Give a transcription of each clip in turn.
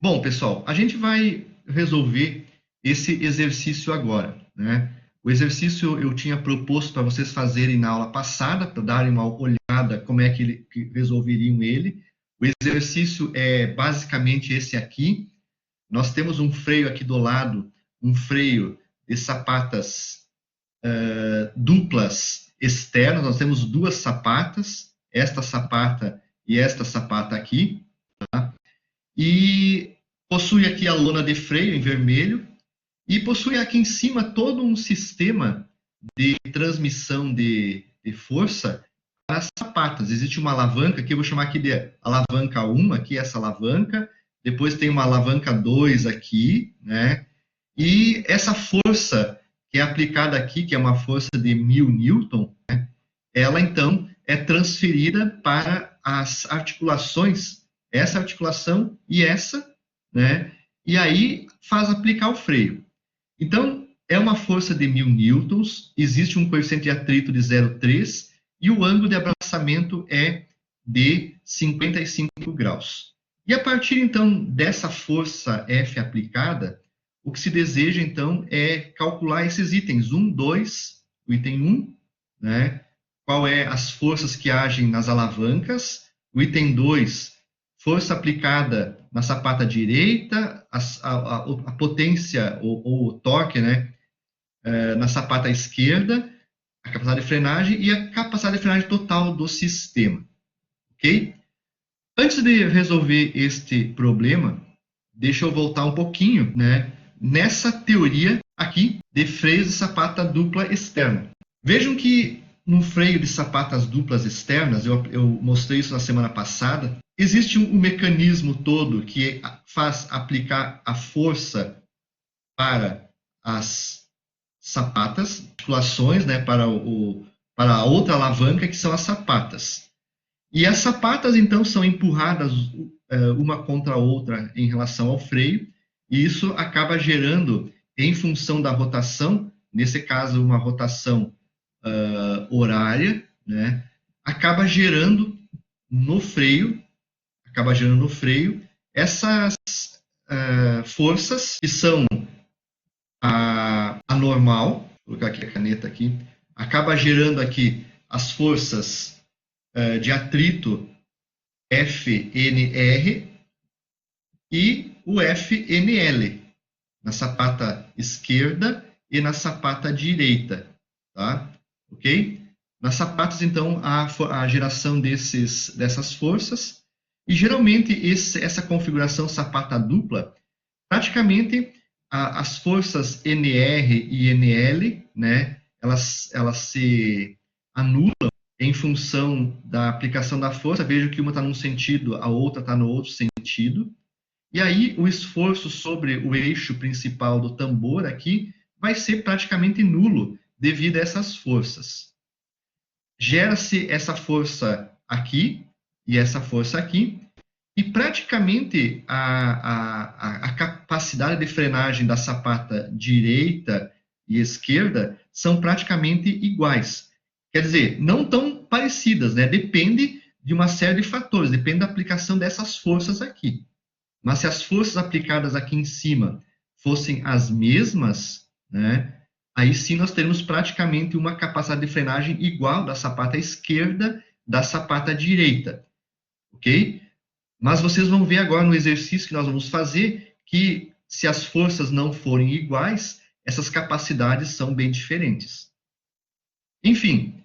Bom, pessoal, a gente vai resolver esse exercício agora, né? O exercício eu tinha proposto para vocês fazerem na aula passada, para darem uma olhada como é que resolveriam ele. O exercício é basicamente esse aqui. Nós temos um freio aqui do lado, um freio de sapatas duplas externas. Nós temos duas sapatas, esta sapata e esta sapata aqui, tá? E possui aqui a lona de freio em vermelho e possui aqui em cima todo um sistema de transmissão de força para as sapatas. Existe uma alavanca que eu vou chamar aqui de alavanca 1, aqui essa alavanca, depois tem uma alavanca 2 aqui, né? E essa força que é aplicada aqui, que é uma força de 1000 newton, né? Ela então é transferida para as articulações, essa articulação e essa, né? E aí faz aplicar o freio. Então, é uma força de 1000 newtons, existe um coeficiente de atrito de 0,3 e o ângulo de abraçamento é de 55 graus. E a partir, então, dessa força F aplicada, o que se deseja, então, é calcular esses itens 1, 2, o item 1, né? Qual é as forças que agem nas alavancas, o item 2, força aplicada na sapata direita, a potência ou o torque, né, na sapata esquerda, a capacidade de frenagem e a capacidade de frenagem total do sistema, ok? Antes de resolver este problema, deixa eu voltar um pouquinho, né, nessa teoria aqui de freios de sapata dupla externa. Vejam que no freio de sapatas duplas externas, eu mostrei isso na semana passada, existe um mecanismo todo que faz aplicar a força para as sapatas, articulações, né, para a outra alavanca, que são as sapatas. E as sapatas, então, são empurradas uma contra a outra em relação ao freio, e isso acaba gerando, em função da rotação, nesse caso, uma rotação horária, né, acaba gerando no freio, essas forças que são a normal, vou colocar aqui a caneta aqui, acaba gerando aqui as forças de atrito FNR e o FNL na sapata esquerda e na sapata direita, tá? Ok? Nas sapatas, então, a geração dessas forças, e geralmente essa configuração sapata dupla, praticamente as forças NR e NL, né, elas se anulam em função da aplicação da força. Vejo que uma está num sentido, a outra está no outro sentido. E aí o esforço sobre o eixo principal do tambor aqui vai ser praticamente nulo devido a essas forças. Gera-se essa força aqui e essa força aqui, e praticamente a capacidade de frenagem da sapata direita e esquerda são praticamente iguais. Quer dizer, não tão parecidas, né? Depende de uma série de fatores, depende da aplicação dessas forças aqui. Mas se as forças aplicadas aqui em cima fossem as mesmas, né, aí sim nós teríamos praticamente uma capacidade de frenagem igual da sapata esquerda da sapata direita, ok? Mas vocês vão ver agora no exercício que nós vamos fazer que se as forças não forem iguais, essas capacidades são bem diferentes. Enfim,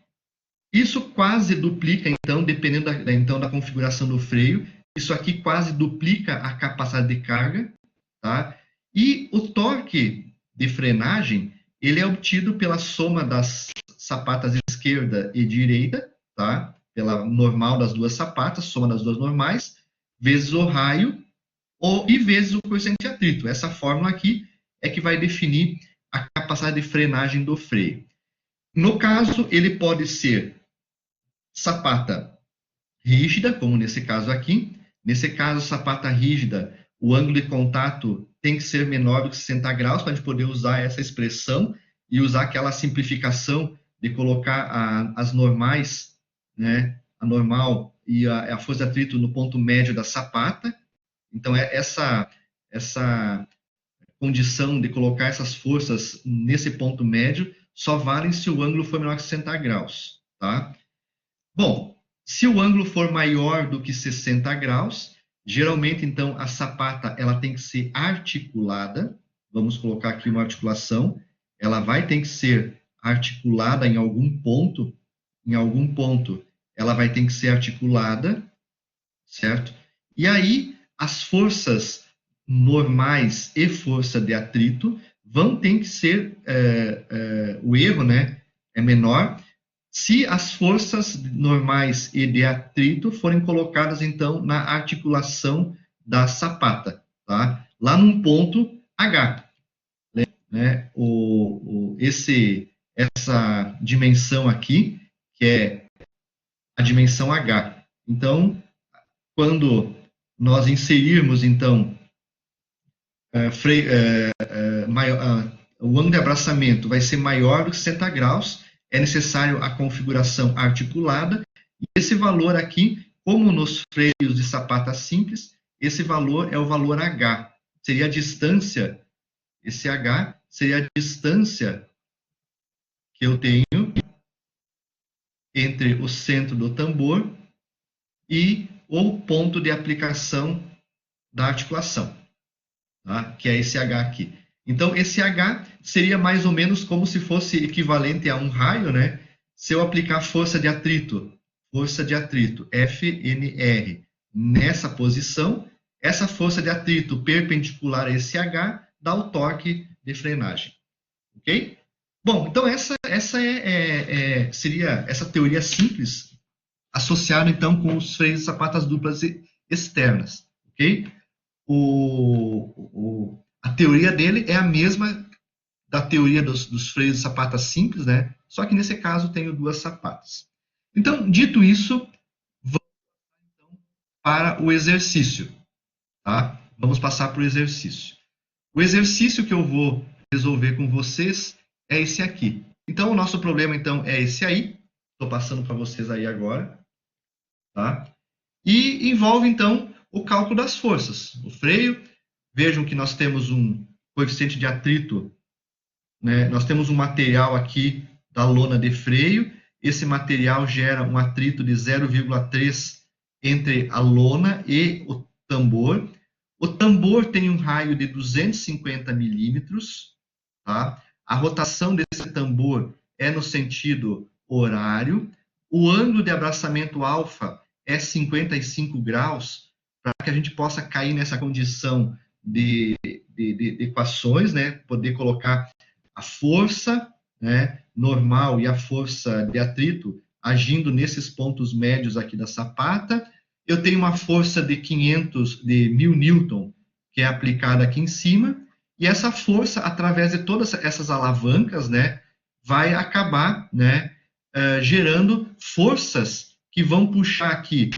isso quase duplica, então, dependendo da configuração do freio, isso aqui quase duplica a capacidade de carga, tá? E o torque de frenagem, ele é obtido pela soma das sapatas esquerda e direita, tá? Pela normal das duas sapatas, soma das duas normais, vezes o raio e vezes o coeficiente de atrito. Essa fórmula aqui é que vai definir a capacidade de frenagem do freio. No caso, ele pode ser sapata rígida, como nesse caso aqui. Nesse caso, sapata rígida, o ângulo de contato tem que ser menor do que 60 graus para a gente poder usar essa expressão e usar aquela simplificação de colocar as normais, né, a normal e a força de atrito no ponto médio da sapata. Então, essa essa condição de colocar essas forças nesse ponto médio só valem se o ângulo for menor que 60 graus, tá? Bom, se o ângulo for maior do que 60 graus, geralmente, então, a sapata ela tem que ser articulada. Vamos colocar aqui uma articulação. Ela vai ter que ser articulada em algum ponto. Em algum ponto, ela vai ter que ser articulada, certo? E aí, as forças normais e força de atrito vão ter que ser, o erro, né, é menor, se as forças normais e de atrito forem colocadas, então, na articulação da sapata, tá? Lá num ponto H, né? Essa dimensão aqui, que é a dimensão H. Então, quando nós inserirmos, então, o ângulo de abraçamento vai ser maior do que 60 graus, é necessário a configuração articulada, e esse valor aqui, como nos freios de sapata simples, esse valor é o valor H, seria a distância, esse H seria a distância que eu tenho entre o centro do tambor e o ponto de aplicação da articulação, tá? Que é esse H aqui. Então, esse H seria mais ou menos como se fosse equivalente a um raio, né? Se eu aplicar força de atrito, FNR, nessa posição, essa força de atrito perpendicular a esse H dá o torque de frenagem. Ok? Bom, então essa seria essa teoria simples associada, então, com os freios de sapatas duplas externas. Ok? A teoria dele é a mesma da teoria dos freios de sapata simples, né? Só que nesse caso tenho duas sapatas. Então, dito isso, vamos para o exercício, tá? Vamos passar para o exercício. O exercício que eu vou resolver com vocês é esse aqui. Então, o nosso problema, então, é esse aí. Estou passando para vocês aí agora, tá? E envolve, então, o cálculo das forças. O freio, vejam que nós temos um coeficiente de atrito, né? Nós temos um material aqui da lona de freio. Esse material gera um atrito de 0,3 entre a lona e o tambor. O tambor tem um raio de 250 milímetros, tá? A rotação desse tambor é no sentido horário. O ângulo de abraçamento alfa é 55 graus, para que a gente possa cair nessa condição de equações, né? Poder colocar a força, né, normal e a força de atrito agindo nesses pontos médios aqui da sapata. Eu tenho uma força de 1000 newton, que é aplicada aqui em cima, e essa força, através de todas essas alavancas, né, vai acabar, né, gerando forças que vão puxar aqui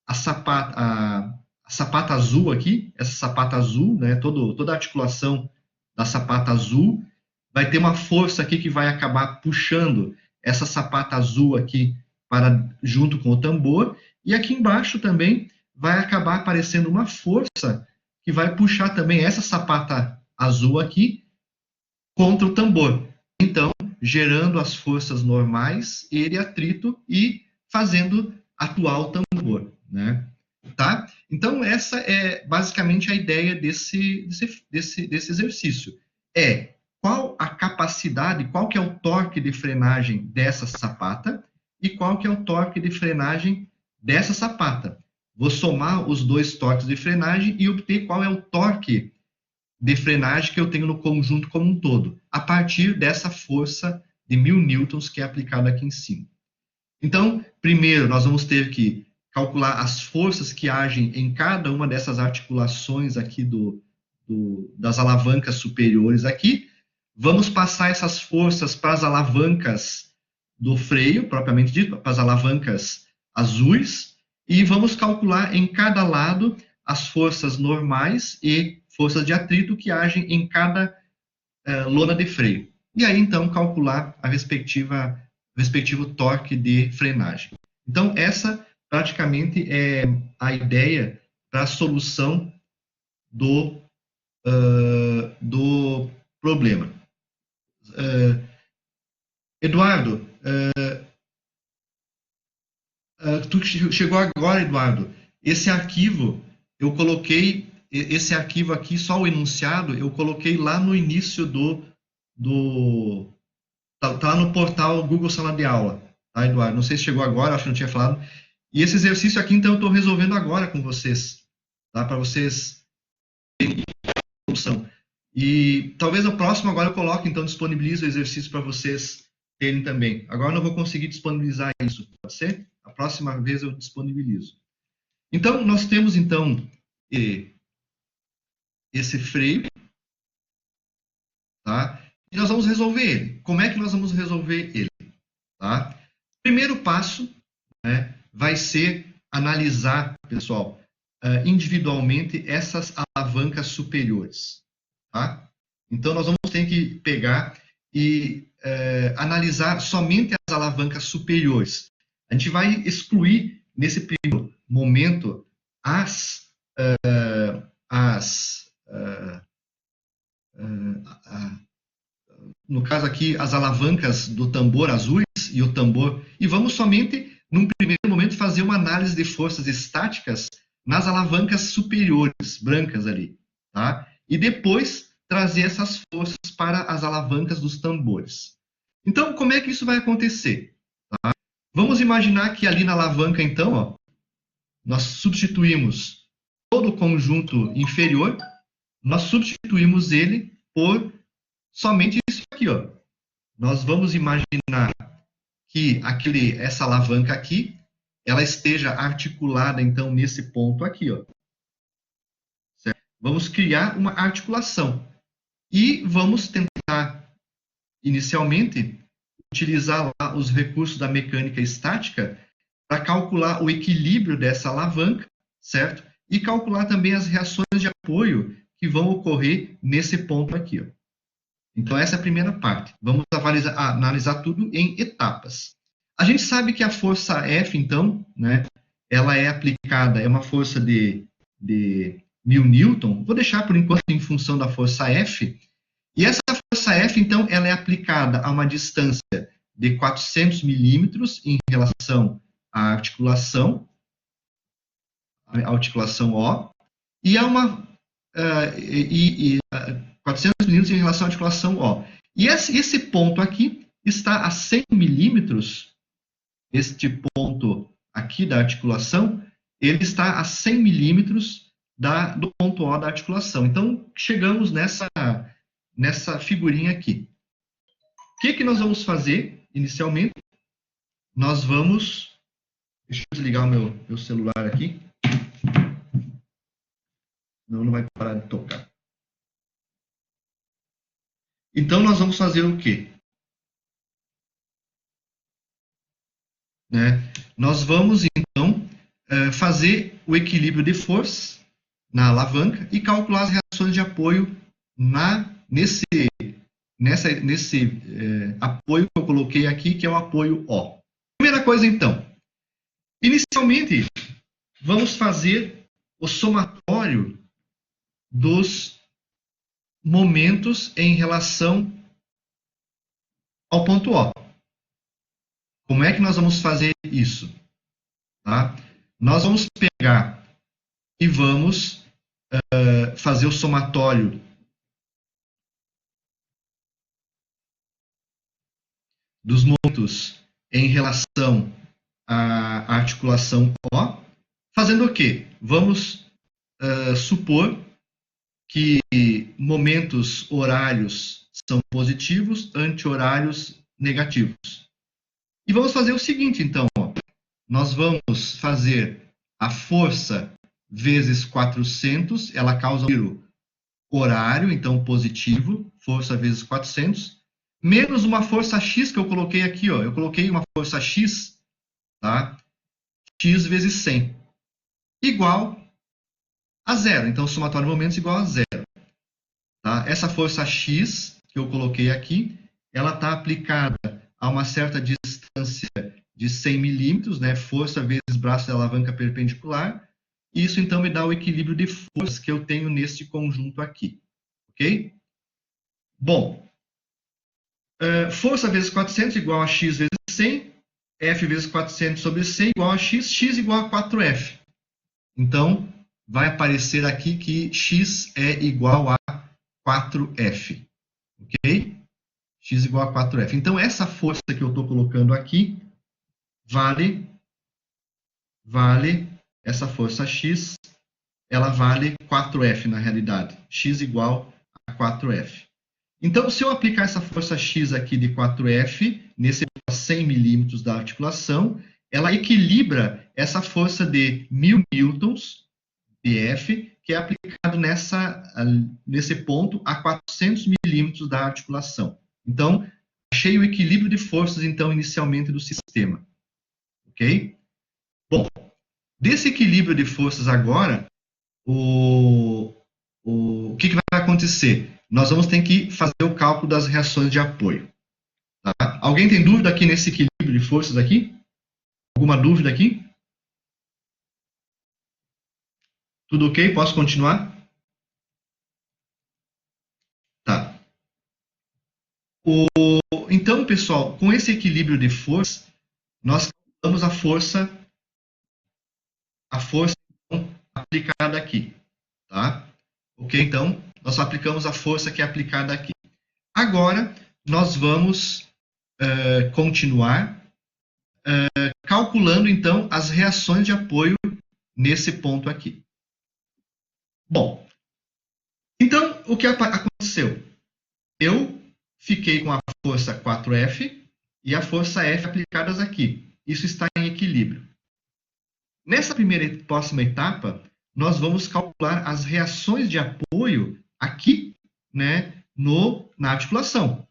a sapata azul aqui, essa sapata azul, né, toda a articulação da sapata azul, vai ter uma força aqui que vai acabar puxando essa sapata azul aqui para junto com o tambor, e aqui embaixo também vai acabar aparecendo uma força que vai puxar também essa sapata azul aqui contra o tambor. Então, gerando as forças normais e de atrito e fazendo atuar o tambor, né? Tá? Então, essa é basicamente a ideia desse exercício. Qual a capacidade, qual que é o torque de frenagem dessa sapata e qual que é o torque de frenagem dessa sapata. Vou somar os dois torques de frenagem e obter qual é o torque de frenagem que eu tenho no conjunto como um todo, a partir dessa força de 1000 newtons que é aplicada aqui em cima. Então, primeiro, nós vamos ter que calcular as forças que agem em cada uma dessas articulações aqui das alavancas superiores aqui. Vamos passar essas forças para as alavancas do freio, propriamente dito, para as alavancas azuis, e vamos calcular em cada lado as forças normais e forças de atrito que agem em cada lona de freio. E aí, então, calcular o respectivo torque de frenagem. Então, essa praticamente é a ideia para a solução do do problema. Eduardo, tu chegou agora, Eduardo. Esse arquivo, eu coloquei, esse arquivo aqui, só o enunciado, eu coloquei lá no início tá lá no portal Google Sala de Aula, tá, Eduardo? Não sei se chegou agora, acho que não tinha falado. E esse exercício aqui, então, eu estou resolvendo agora com vocês, tá? Para vocês terem solução. E talvez no próximo agora eu coloque, então, disponibilizo o exercício para vocês terem também. Agora eu não vou conseguir disponibilizar isso, pode ser? A próxima vez eu disponibilizo. Então, nós temos, então, esse freio, tá? E nós vamos resolver ele. Como é que nós vamos resolver ele? Tá? Primeiro passo, né, vai ser analisar, pessoal, individualmente essas alavancas superiores. Tá? Então, nós vamos ter que pegar e analisar somente as alavancas superiores. A gente vai excluir, nesse primeiro momento, no caso aqui, as alavancas do tambor azuis e o tambor, e vamos somente, num primeiro momento, fazer uma análise de forças estáticas nas alavancas superiores, brancas ali, tá? E depois trazer essas forças para as alavancas dos tambores. Então, como é que isso vai acontecer? Tá? Vamos imaginar que ali na alavanca, então, ó, nós substituímos todo o conjunto inferior, nós substituímos ele por somente isso aqui, ó. Nós vamos imaginar que essa alavanca aqui, ela esteja articulada, então, nesse ponto aqui, ó. Certo? Vamos criar uma articulação. E vamos tentar, inicialmente, utilizar lá os recursos da mecânica estática para calcular o equilíbrio dessa alavanca, certo? E calcular também as reações de apoio que vão ocorrer nesse ponto aqui, ó. Então, essa é a primeira parte. Vamos analisar tudo em etapas. A gente sabe que a força F, então, né, ela é aplicada, é uma força de 1000 newton. Vou deixar, por enquanto, em função da força F. E essa força F, então, ela é aplicada a uma distância de 400 milímetros em relação à articulação O, e a uma... 400 milímetros em relação à articulação O. E esse ponto aqui está a 100 milímetros, este ponto aqui da articulação, ele está a 100 milímetros do ponto O da articulação. Então, chegamos nessa figurinha aqui. O que nós vamos fazer, inicialmente? Nós vamos... Deixa eu desligar o meu celular aqui. Não vai parar de tocar. Então, nós vamos fazer o quê? Né? Nós vamos, então, fazer o equilíbrio de força na alavanca e calcular as reações de apoio nesse apoio que eu coloquei aqui, que é o apoio O. Primeira coisa, então. Inicialmente, vamos fazer o somatório dos momentos em relação ao ponto O. Como é que nós vamos fazer isso? Tá? Nós vamos pegar e vamos fazer o somatório dos momentos em relação à articulação O, fazendo o quê? Vamos supor que momentos horários são positivos, anti-horários negativos. E vamos fazer o seguinte, então, ó. Nós vamos fazer a força vezes 400, ela causa um giro horário, então positivo, força vezes 400, menos uma força X que eu coloquei aqui, ó. Eu coloquei uma força X, tá? X vezes 100, igual a zero. Então, o somatório de momentos é igual a zero. Tá? Essa força X que eu coloquei aqui, ela está aplicada a uma certa distância de 100 milímetros, né? Força vezes braço da alavanca perpendicular. Isso, então, me dá o equilíbrio de forças que eu tenho neste conjunto aqui. ok? Bom, força vezes 400 igual a x vezes 100, F vezes 400 sobre 100 igual a x, x igual a 4F. Então, vai aparecer aqui que x é igual a 4F, ok? X igual a 4F. Então, essa força que eu estou colocando aqui vale essa força X, ela vale 4F na realidade. X igual a 4F. Então, se eu aplicar essa força X aqui de 4F, nesse 100 milímetros da articulação, ela equilibra essa força de 1000 newtons de F, que é aplicado nesse ponto a 400 milímetros da articulação. Então, achei o equilíbrio de forças, então, inicialmente do sistema. Ok? Bom, desse equilíbrio de forças agora, o que vai acontecer? Nós vamos ter que fazer o cálculo das reações de apoio. Tá? Alguém tem dúvida aqui nesse equilíbrio de forças aqui? Alguma dúvida aqui? Tudo ok? Posso continuar? Tá. Então, pessoal, com esse equilíbrio de força, nós calculamos a força aplicada aqui. Tá? Ok? Então, nós aplicamos a força que é aplicada aqui. Agora, nós vamos continuar calculando, então, as reações de apoio nesse ponto aqui. Bom, então, o que aconteceu? Eu fiquei com a força 4F e a força F aplicadas aqui. Isso está em equilíbrio. Nessa próxima etapa, nós vamos calcular as reações de apoio aqui, né, na articulação.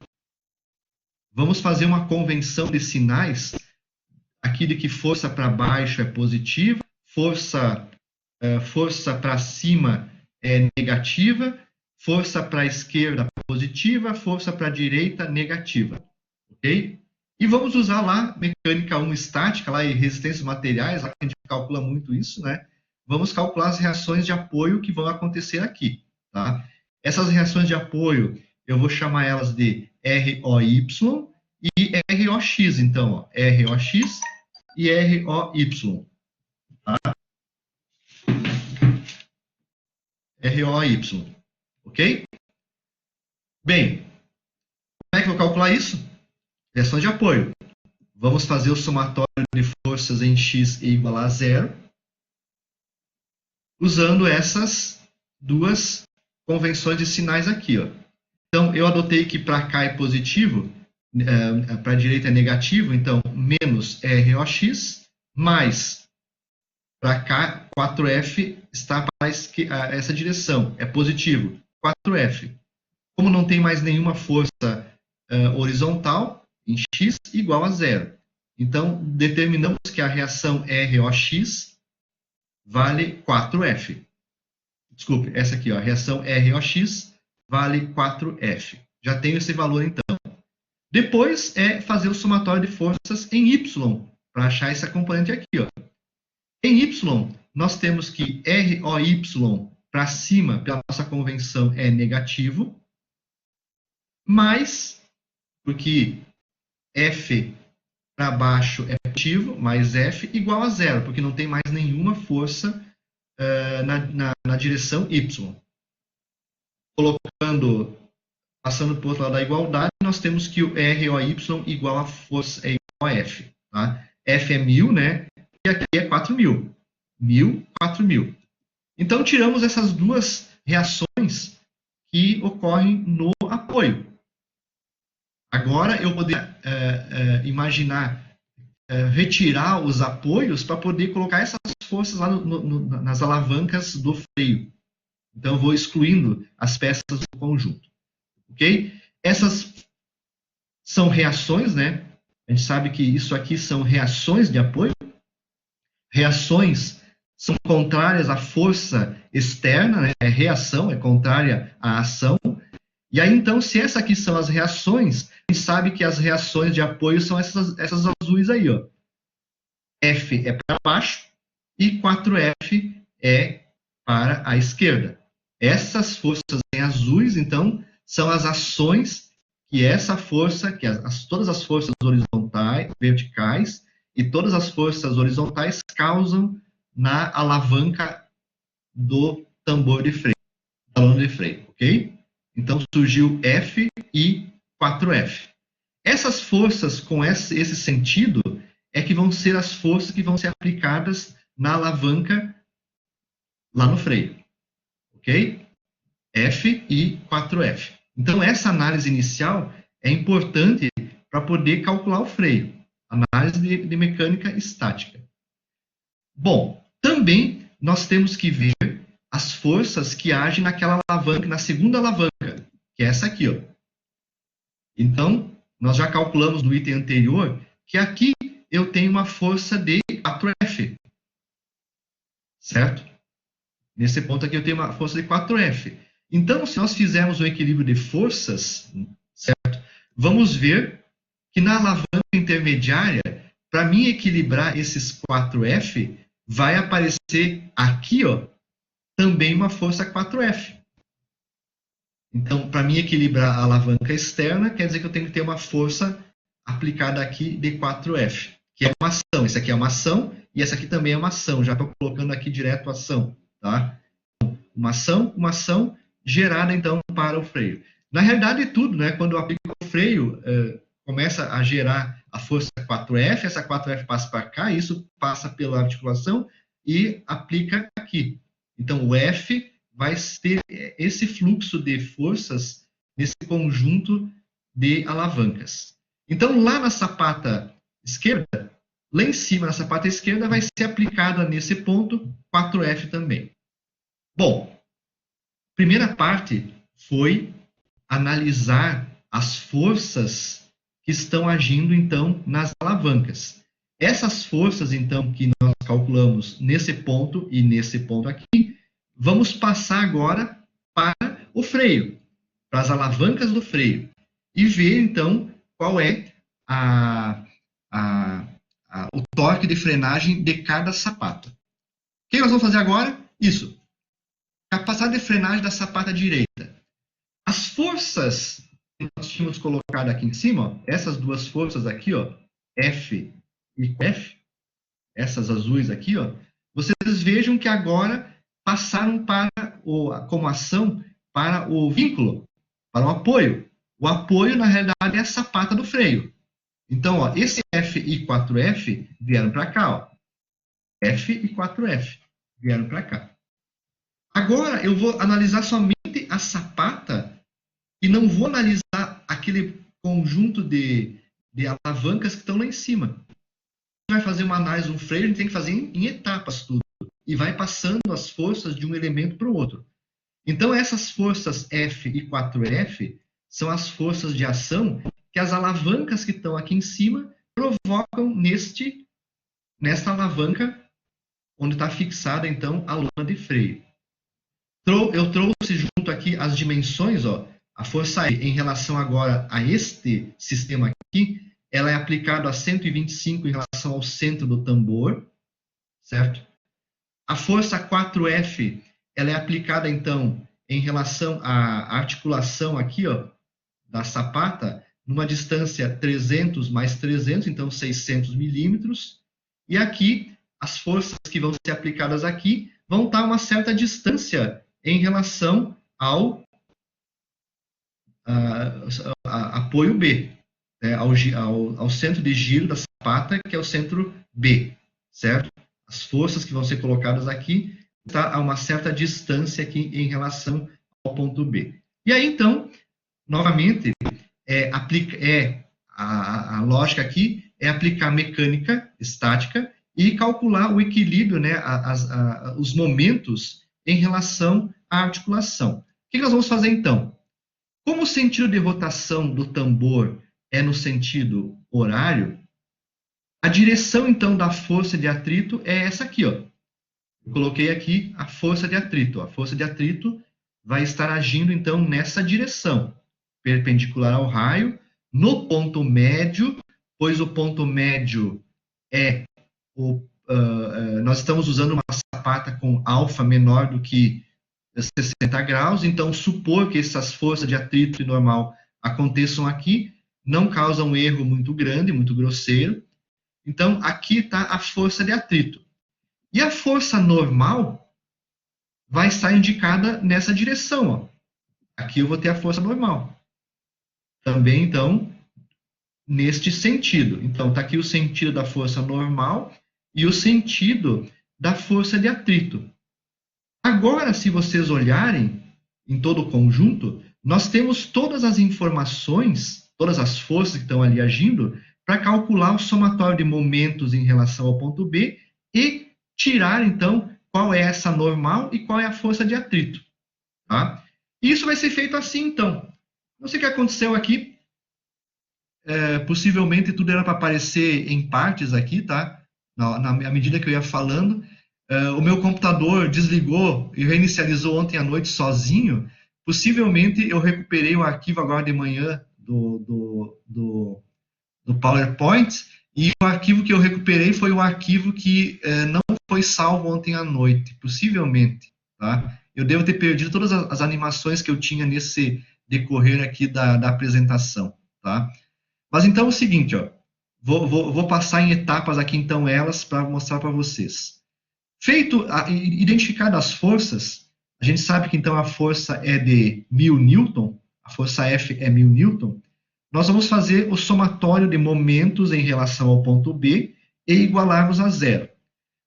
Vamos fazer uma convenção de sinais aqui de que força para baixo é positiva, força para cima é negativa, força para a esquerda positiva, força para a direita negativa, ok? E vamos usar lá mecânica 1 estática, lá em resistências materiais, lá que a gente calcula muito isso, né? Vamos calcular as reações de apoio que vão acontecer aqui, tá? Essas reações de apoio, eu vou chamar elas de ROY e ROX, então, ó, ROX e ROY, tá? ROY, ok? Bem, como é que eu vou calcular isso? Reação de apoio. Vamos fazer o somatório de forças em x igual a zero, usando essas duas convenções de sinais aqui. Ó. Então, eu adotei que para cá é positivo, para a direita é negativo, então menos ROX, mais para cá 4F está para essa direção, é positivo, 4F. Como não tem mais nenhuma força horizontal, em x igual a zero. Então, determinamos que a reação ROX vale 4F. Desculpe, essa aqui, ó, a reação ROX vale 4F. Já tenho esse valor, então. Depois é fazer o somatório de forças em Y, para achar essa componente aqui. Ó. Em Y, nós temos que ROY para cima, pela nossa convenção, é negativo, mais, porque F para baixo é positivo, mais F igual a zero, porque não tem mais nenhuma força na direção Y. Passando para o outro lado da igualdade, nós temos que o ROY igual a força é igual a F. Tá? F é 1000, né? E aqui é 4000. 1000, 4000. Então, tiramos essas duas reações que ocorrem no apoio. Agora, eu poderia imaginar retirar os apoios para poder colocar essas forças lá nas alavancas do freio. Então, eu vou excluindo as peças do conjunto. Ok? Essas são reações, né? A gente sabe que isso aqui são reações de apoio. Reações são contrárias à força externa, né? É reação, é contrária à ação. E aí, então, se essas aqui são as reações, a gente sabe que as reações de apoio são essas azuis aí, ó. F é para baixo e 4F é para a esquerda. Essas forças em em azuis, então, são as ações que essa força, todas as forças horizontais, verticais, e todas as forças horizontais causam na alavanca do tambor de freio, da lona de freio, ok? Então, surgiu F e 4F. Essas forças, com esse sentido, é que vão ser as forças que vão ser aplicadas na alavanca lá no freio, ok? F e 4F. Então, essa análise inicial é importante para poder calcular o freio. Análise de mecânica estática. Bom, também nós temos que ver as forças que agem naquela alavanca, na segunda alavanca, que é essa aqui, ó. Então, nós já calculamos no item anterior que aqui eu tenho uma força de 4F, certo? Nesse ponto aqui eu tenho uma força de 4F. Então, se nós fizermos um equilíbrio de forças, certo? Vamos ver que na alavanca intermediária, para mim equilibrar esses 4F, vai aparecer aqui, ó, também uma força 4F. Então, para mim equilibrar a alavanca externa, quer dizer que eu tenho que ter uma força aplicada aqui de 4F, que é uma ação. Essa aqui é uma ação e essa aqui também é uma ação. Já estou colocando aqui direto a ação, tá? Uma ação gerada, então, para o freio. Na realidade, tudo, né? Quando eu aplico o freio, começa a gerar a força 4F, essa 4F passa para cá, isso passa pela articulação e aplica aqui. Então, o F vai ter esse fluxo de forças nesse conjunto de alavancas. Então, lá na sapata esquerda, lá em cima na sapata esquerda, vai ser aplicada nesse ponto 4F também. Bom, a primeira parte foi analisar as forças que estão agindo, então, nas alavancas. Essas forças, então, que nós calculamos nesse ponto e nesse ponto aqui, vamos passar agora para o freio, para as alavancas do freio, e ver, então, qual é o torque de frenagem de cada sapata. O que nós vamos fazer agora? Isso. Capacidade de frenagem da sapata direita. As forças que nós tínhamos colocado aqui em cima, ó, essas duas forças aqui, ó, F e F, essas azuis aqui, ó, vocês vejam que agora passaram como ação para o vínculo, para o apoio. O apoio, na realidade, é a sapata do freio. Então, ó, esse F e 4F vieram para cá, ó. F e 4F vieram para cá. Agora, eu vou analisar somente a sapata e não vou analisar aquele conjunto de alavancas que estão lá em cima. A gente vai fazer uma análise do freio, a gente tem que fazer em etapas tudo. E vai passando as forças de um elemento para o outro. Então, essas forças F e 4F são as forças de ação que as alavancas que estão aqui em cima provocam nesta alavanca onde está fixada, então, a lona de freio. Eu trouxe junto aqui as dimensões, ó, a força E em relação agora a este sistema aqui, ela é aplicada a 125 em relação ao centro do tambor, certo? A força 4F, ela é aplicada, então, em relação à articulação aqui, ó, da sapata, numa distância 300 mais 300, então 600 milímetros. E aqui, as forças que vão ser aplicadas aqui vão estar a uma certa distância em relação ao apoio B, né, ao centro de giro da sapata, que é o centro B, certo? As forças que vão ser colocadas aqui está a uma certa distância aqui em relação ao ponto B. E aí, então, novamente, a lógica aqui é aplicar mecânica estática e calcular o equilíbrio, né, os momentos em relação à articulação. O que nós vamos fazer, então? Como o sentido de rotação do tambor é no sentido horário, a direção, então, da força de atrito é essa aqui, ó. Eu coloquei aqui a força de atrito. A força de atrito vai estar agindo, então, nessa direção, perpendicular ao raio, no ponto médio, pois o ponto médio nós estamos usando uma sapata com alfa menor do que 60 graus, então supor que essas forças de atrito normal aconteçam aqui, não causa um erro muito grande, muito grosseiro. Então, aqui está a força de atrito. E a força normal vai estar indicada nessa direção. Ó. Aqui eu vou ter a força normal. Também, então, neste sentido. Então, está aqui o sentido da força normal e o sentido da força de atrito. Agora, se vocês olharem em todo o conjunto, nós temos todas as informações, todas as forças que estão ali agindo, para calcular o somatório de momentos em relação ao ponto B e tirar, então, qual é essa normal e qual é a força de atrito. Tá? Isso vai ser feito assim, então. Não sei o que aconteceu aqui. Possivelmente tudo era para aparecer em partes aqui, tá? Na medida que eu ia falando. O meu computador desligou e reinicializou ontem à noite sozinho. Possivelmente eu recuperei o arquivo agora de manhã do PowerPoint, e o arquivo que eu recuperei foi o arquivo que não foi salvo ontem à noite, possivelmente. Tá? Eu devo ter perdido todas as animações que eu tinha nesse decorrer aqui da apresentação. Tá? Mas então é o seguinte, ó, vou passar em etapas aqui então elas para mostrar para vocês. Identificadas as forças, a gente sabe que então a força é de 1000 newton, a força F é 1000 newton, nós vamos fazer o somatório de momentos em relação ao ponto B e igualarmos a zero.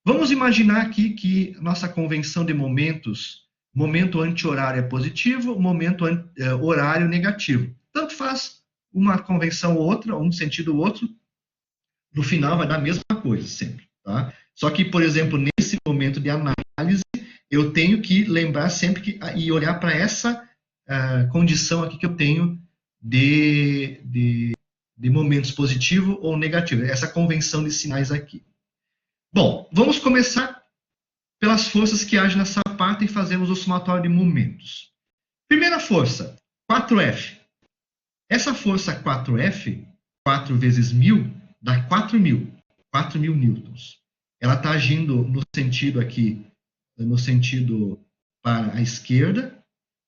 Vamos imaginar aqui que nossa convenção de momentos, momento anti-horário é positivo, momento horário negativo. Tanto faz uma convenção ou outra, um sentido ou outro, no final vai dar a mesma coisa sempre. Tá? Só que, por exemplo, nesse momento de análise, eu tenho que lembrar sempre e olhar para essa condição aqui que eu tenho de momentos positivo ou negativo, essa convenção de sinais aqui. Bom, vamos começar pelas forças que agem nessa parte e fazemos o somatório de momentos. Primeira força, 4F. Essa força 4F, 4 vezes 1000, dá 4.000 newtons. Ela está agindo no sentido aqui, no sentido para a esquerda.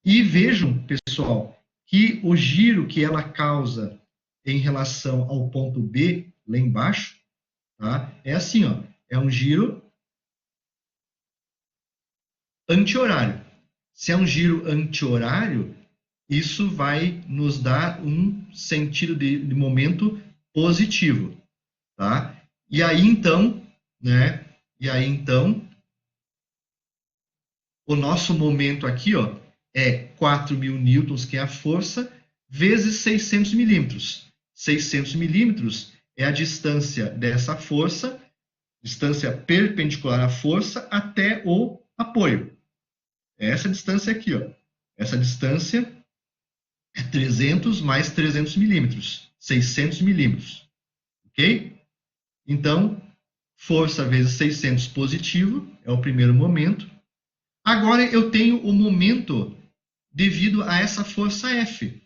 E vejam, pessoal, que o giro que ela causa em relação ao ponto B, lá embaixo, tá? É assim, ó, é um giro anti-horário. Se é um giro anti-horário, isso vai nos dar um sentido de momento positivo, tá? E aí então, né? E aí então, o nosso momento aqui, ó, é 4.000 newtons, que é a força, vezes 600 milímetros. 600 milímetros é a distância dessa força, distância perpendicular à força, até o apoio. É essa distância aqui, ó. Essa distância é 300 mais 300 milímetros, 600 milímetros. Ok? Então, força vezes 600 positivo é o primeiro momento. Agora eu tenho o momento devido a essa força F.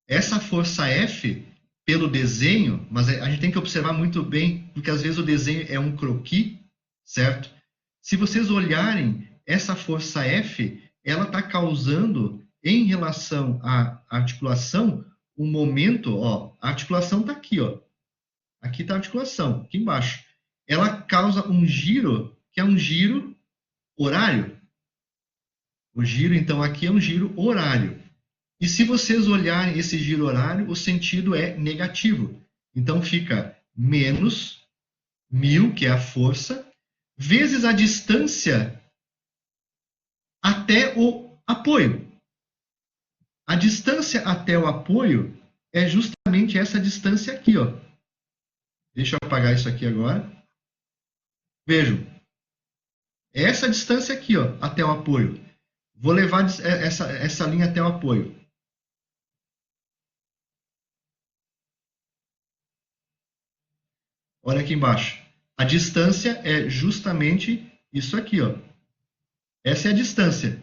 Essa força F, pelo desenho, mas a gente tem que observar muito bem, porque às vezes o desenho é um croquis, certo? Se vocês olharem, essa força F, ela está causando, em relação à articulação, um momento, ó, a articulação está aqui, ó. Aqui está a articulação, aqui embaixo. Ela causa um giro, que é um giro horário. O giro, então, aqui é um giro horário. E se vocês olharem esse giro horário, o sentido é negativo. Então, fica menos 1000, que é a força, vezes a distância até o apoio. A distância até o apoio é justamente essa distância aqui, ó. Deixa eu apagar isso aqui agora. Vejam. É essa distância aqui, ó, até o apoio. Vou levar essa linha até o apoio. Olha aqui embaixo. A distância é justamente isso aqui, ó. Essa é a distância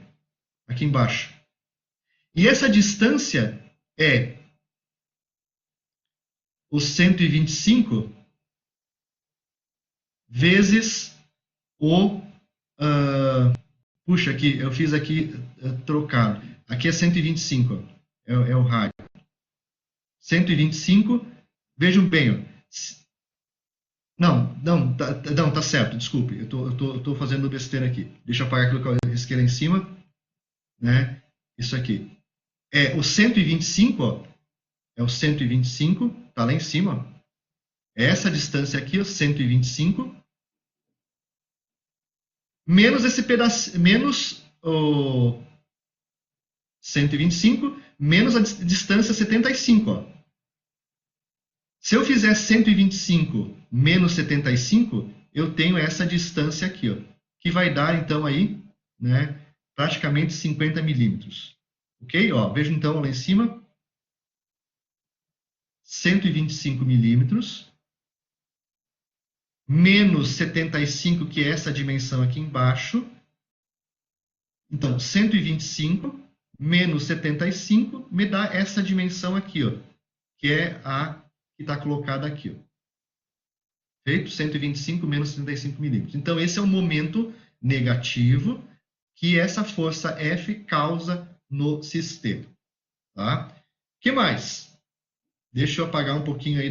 aqui embaixo. E essa distância é o 125 vezes o Puxa, aqui, eu fiz aqui trocado. Aqui é 125, ó, é o raio. 125, vejam bem, ó. Não, tá certo, desculpe, eu tô fazendo besteira aqui. Deixa eu apagar aquilo que eu risquei lá em cima, né? Isso aqui. É o 125, ó, é o 125, tá lá em cima, ó. É essa distância aqui, ó, 125, menos esse pedaço, menos o 125, menos a distância 75, ó. Se eu fizer 125 menos 75, eu tenho essa distância aqui, ó, que vai dar, então, aí, né, praticamente 50 milímetros. Ok? Ó, veja, então, lá em cima, 125 milímetros, menos 75, que é essa dimensão aqui embaixo. Então, 125 menos 75 me dá essa dimensão aqui, ó, que é a que está colocada aqui, ó. Feito? 125 menos 75 milímetros. Então, esse é o momento negativo que essa força F causa no sistema. Tá? O que mais? Deixa eu apagar um pouquinho aí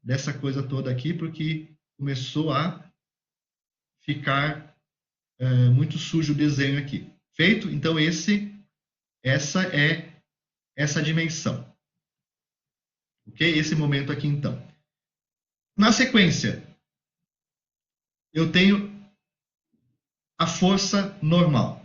dessa coisa toda aqui, porque começou a ficar muito sujo o desenho aqui. Feito? Então, essa é essa dimensão. Ok? Esse momento aqui, então. Na sequência, eu tenho a força normal,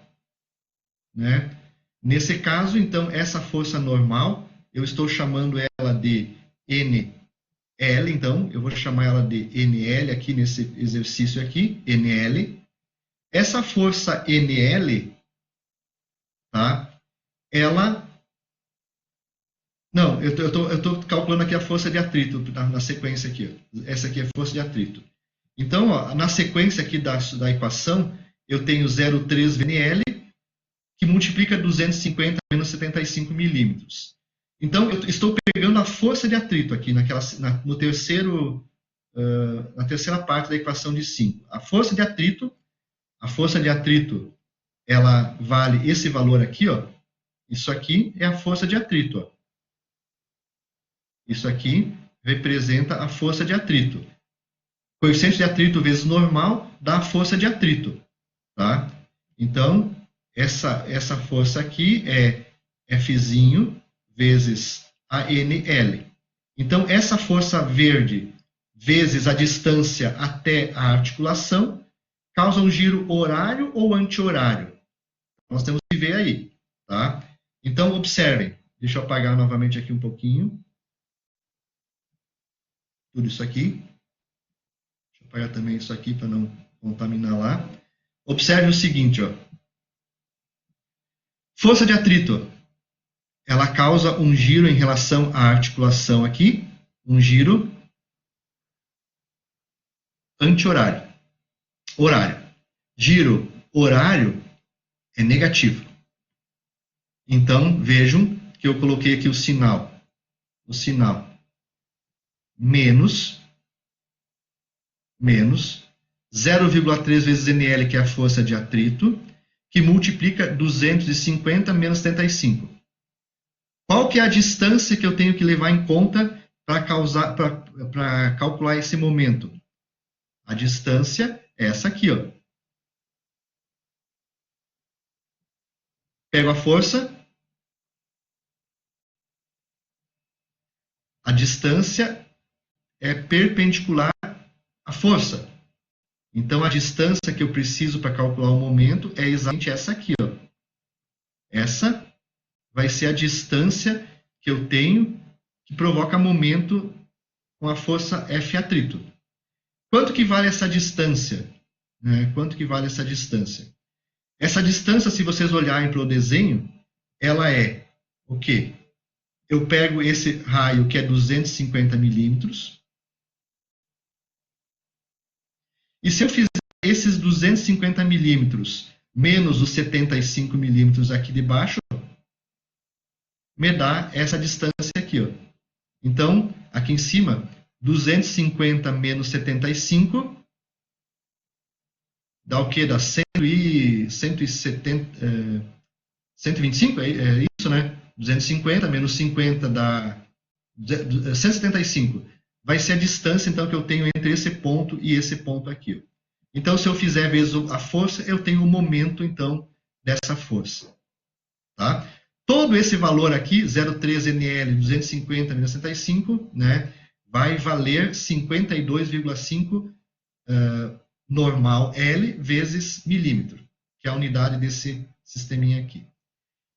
né? Nesse caso, então, essa força normal, eu estou chamando ela de NL, então, eu vou chamar ela de NL aqui nesse exercício aqui, NL. Essa força NL, tá? Ela... Não, eu estou calculando aqui a força de atrito na sequência aqui. Ó. Essa aqui é a força de atrito. Então, ó, na sequência aqui da equação, eu tenho 0,3 VNL, que multiplica 250 menos 75 milímetros. Então, eu estou pegando a força de atrito aqui na terceira parte da equação de 5. A força de atrito, ela vale esse valor aqui, ó. Isso aqui é a força de atrito, ó. Isso aqui representa a força de atrito. Coeficiente de atrito vezes normal dá a força de atrito, tá? Então, essa força aqui é Fzinho vezes a NL. Então, essa força verde vezes a distância até a articulação causa um giro horário ou anti-horário. Nós temos que ver aí, tá? Então, observem. Deixa eu apagar novamente aqui um pouquinho. Tudo isso aqui. Deixa eu apagar também isso aqui para não contaminar lá. Observe o seguinte, ó. Força de atrito. Ela causa um giro em relação à articulação aqui. Um giro anti-horário. Horário. Giro horário é negativo. Então, vejam que eu coloquei aqui o sinal. O sinal menos 0,3 vezes NL, que é a força de atrito, que multiplica 250 menos 75. Qual que é a distância que eu tenho que levar em conta para calcular esse momento? A distância é essa aqui, ó. Pego a força. A distância é perpendicular à força. Então, a distância que eu preciso para calcular o momento é exatamente essa aqui, ó. Essa vai ser a distância que eu tenho que provoca momento com a força F atrito. Quanto que vale essa distância? Quanto que vale essa distância? Essa distância, se vocês olharem para o desenho, ela é o quê? Eu pego esse raio que é 250 milímetros. E se eu fizer esses 250 milímetros menos os 75 milímetros aqui de baixo, me dá essa distância aqui, ó. Então, aqui em cima, 250 menos 75 dá o quê? Dá 100 125, é isso, né? 250 menos 50 dá 175. Vai ser a distância, então, que eu tenho entre esse ponto e esse ponto aqui. Então, se eu fizer vezes a força, eu tenho o momento, então, dessa força. Tá? Todo esse valor aqui, 0,3 NL, 250 menos 75, né, vai valer 52,5 normal L vezes milímetro, que é a unidade desse sisteminha aqui.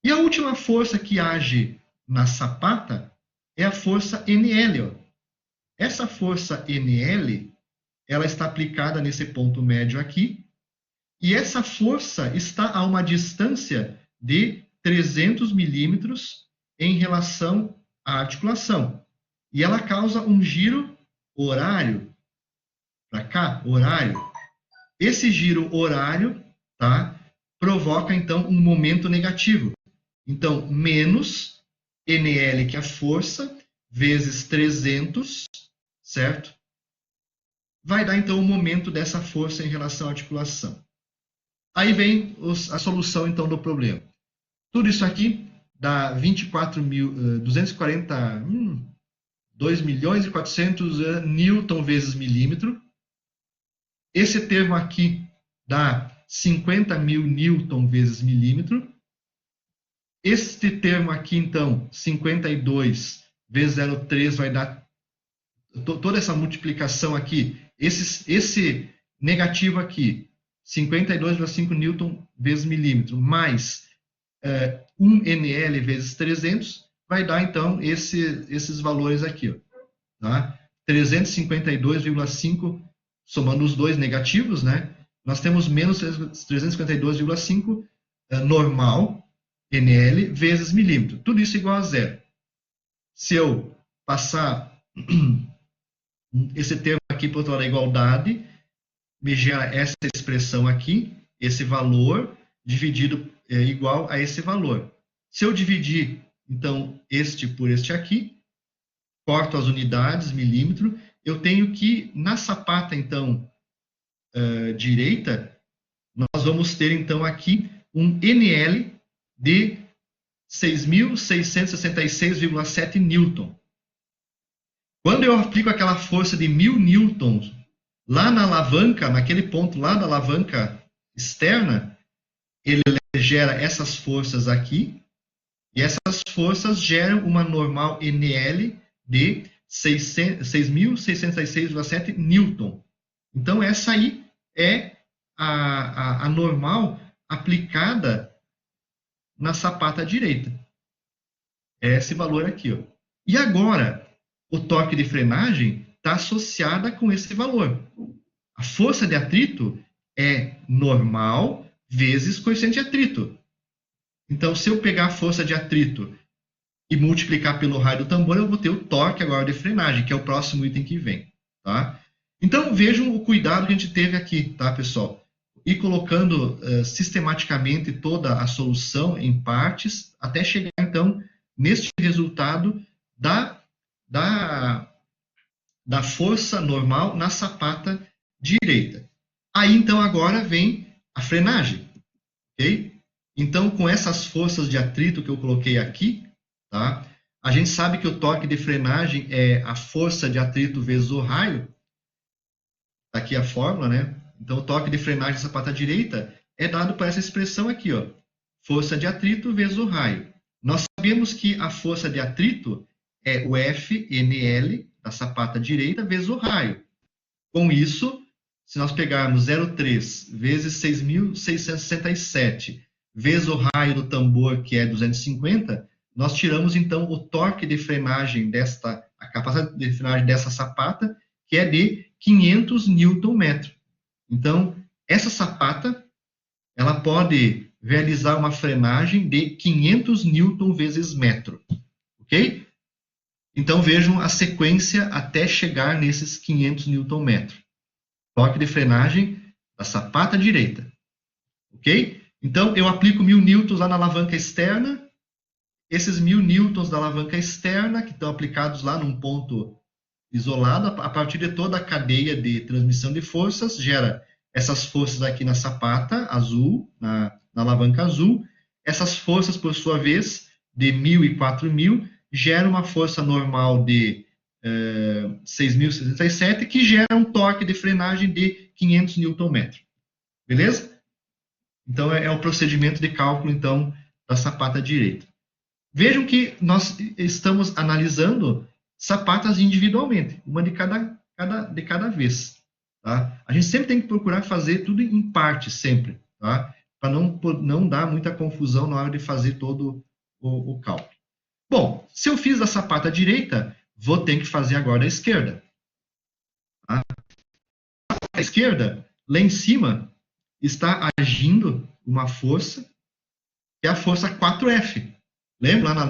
E a última força que age na sapata é a força NL. Ó. Essa força NL, ela está aplicada nesse ponto médio aqui, e essa força está a uma distância de 300 milímetros em relação à articulação. E ela causa um giro horário, para cá, horário. Esse giro horário, tá, provoca, então, um momento negativo. Então, menos NL, que é a força, vezes 300, certo? Vai dar, então, o momento dessa força em relação à articulação. Aí vem a solução, então, do problema. Tudo isso aqui dá 2.400.000 newton vezes milímetro. Esse termo aqui dá 50.000 newton vezes milímetro. Este termo aqui, então, 52 vezes 0,3 vai dar toda essa multiplicação aqui. Esse negativo aqui, 52,5 newton vezes milímetro, mais 1 NL vezes 300, vai dar, então, esses valores aqui. Ó, tá? 352,5, somando os dois negativos, né? Nós temos menos 352,5 normal, NL, vezes milímetro. Tudo isso igual a zero. Se eu passar esse termo aqui para o outro lado da igualdade, me gera essa expressão aqui, esse valor, dividido igual a esse valor. Se eu dividir, então, este por este aqui, corto as unidades, milímetro, eu tenho que, na sapata, então, direita, nós vamos ter, então, aqui um NL de 6.666,7 newton. Quando eu aplico aquela força de 1.000 newtons lá na alavanca, naquele ponto lá da alavanca externa, ele gera essas forças aqui, e essas forças geram uma normal NL de 6.606,7 newton. Então, essa aí é a normal aplicada na sapata direita. É esse valor aqui. Ó. E agora, o torque de frenagem está associada com esse valor. A força de atrito é normal vezes coeficiente de atrito. Então, se eu pegar a força de atrito e multiplicar pelo raio do tambor, eu vou ter o torque agora de frenagem, que é o próximo item que vem. Tá? Então, vejam o cuidado que a gente teve aqui, tá, pessoal? E colocando sistematicamente toda a solução em partes, até chegar, então, neste resultado da força normal na sapata direita. Aí, então, agora vem a frenagem, ok? Então, com essas forças de atrito que eu coloquei aqui, tá? A gente sabe que o torque de frenagem é a força de atrito vezes o raio. Tá aqui a fórmula, né? Então, o torque de frenagem da sapata direita é dado por essa expressão aqui, ó. Força de atrito vezes o raio. Nós sabemos que a força de atrito é o FNL da sapata direita vezes o raio. Com isso, se nós pegarmos 0,3 vezes 6.667 vezes o raio do tambor, que é 250, nós tiramos, então, o torque de frenagem a capacidade de frenagem dessa sapata, que é de 500 Nm. Então, essa sapata, ela pode realizar uma frenagem de 500 Nm vezes metro, ok? Então, vejam a sequência até chegar nesses 500 Nm. Torque de frenagem da sapata direita, ok? Então, eu aplico 1.000 newtons lá na alavanca externa. Esses 1.000 newtons da alavanca externa, que estão aplicados lá num ponto isolado, a partir de toda a cadeia de transmissão de forças, gera essas forças aqui na sapata azul, na alavanca azul. Essas forças, por sua vez, de 1.000 e 4.000, geram uma força normal de 6.067, que gera um torque de frenagem de 500 Nm. Beleza? Então, é o procedimento de cálculo, então, da sapata direita. Vejam que nós estamos analisando sapatas individualmente, uma de cada vez. Tá? A gente sempre tem que procurar fazer tudo em parte, sempre, tá? Para não dar muita confusão na hora de fazer todo o cálculo. Bom, se eu fiz a sapata direita, vou ter que fazer agora a esquerda. Tá? A esquerda, lá em cima, está agindo uma força, que é a força 4F. Lembra lá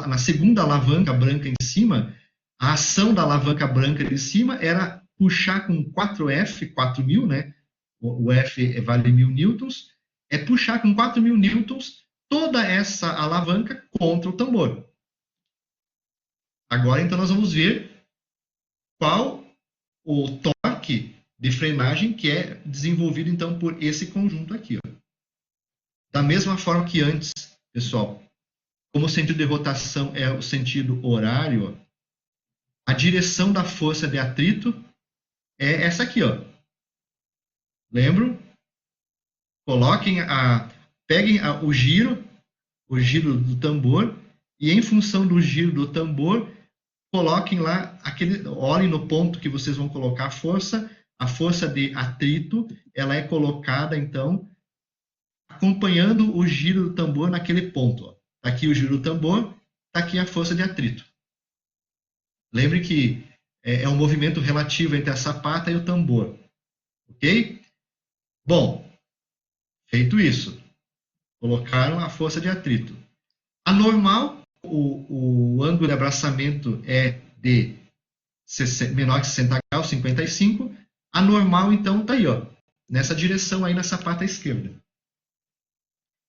na segunda alavanca branca em cima, a ação da alavanca branca de cima era puxar com 4F, 4.000, né? O F vale 1.000 newtons, é puxar com 4.000 newtons toda essa alavanca contra o tambor. Agora, então, nós vamos ver qual o torque de frenagem que é desenvolvido, então, por esse conjunto aqui. Ó. Da mesma forma que antes, pessoal, como o sentido de rotação é o sentido horário, ó, a direção da força de atrito é essa aqui, ó. Lembram? Peguem o giro do tambor, e em função do giro do tambor, coloquem lá, olhem no ponto que vocês vão colocar a força de atrito, ela é colocada, então, acompanhando o giro do tambor naquele ponto. Ó. Tá aqui o giro do tambor, tá aqui a força de atrito. Lembre que é um movimento relativo entre a sapata e o tambor. Ok? Bom, feito isso, colocaram a força de atrito. A normal, o ângulo de abraçamento é de menor que 60 graus, 55. A normal, então, está aí, ó, nessa direção aí na sapata esquerda.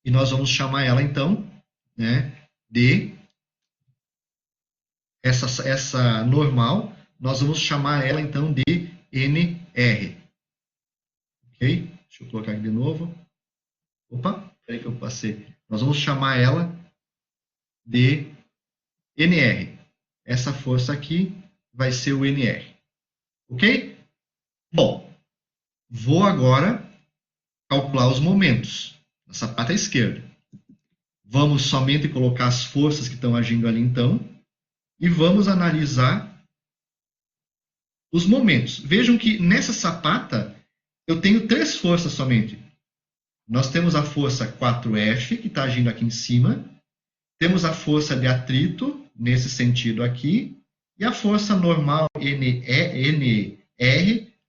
E nós vamos chamar ela, então, né, de essa normal, nós vamos chamar ela, então, de NR. Ok? Deixa eu colocar aqui de novo. Opa, peraí que eu passei. Nós vamos chamar ela de NR. Essa força aqui vai ser o NR. Ok? Bom, vou agora calcular os momentos na sapata esquerda. Vamos somente colocar as forças que estão agindo ali, então, e vamos analisar os momentos. Vejam que nessa sapata eu tenho 3 forças somente. Nós temos a força 4F, que está agindo aqui em cima, temos a força de atrito, nesse sentido aqui, e a força normal NR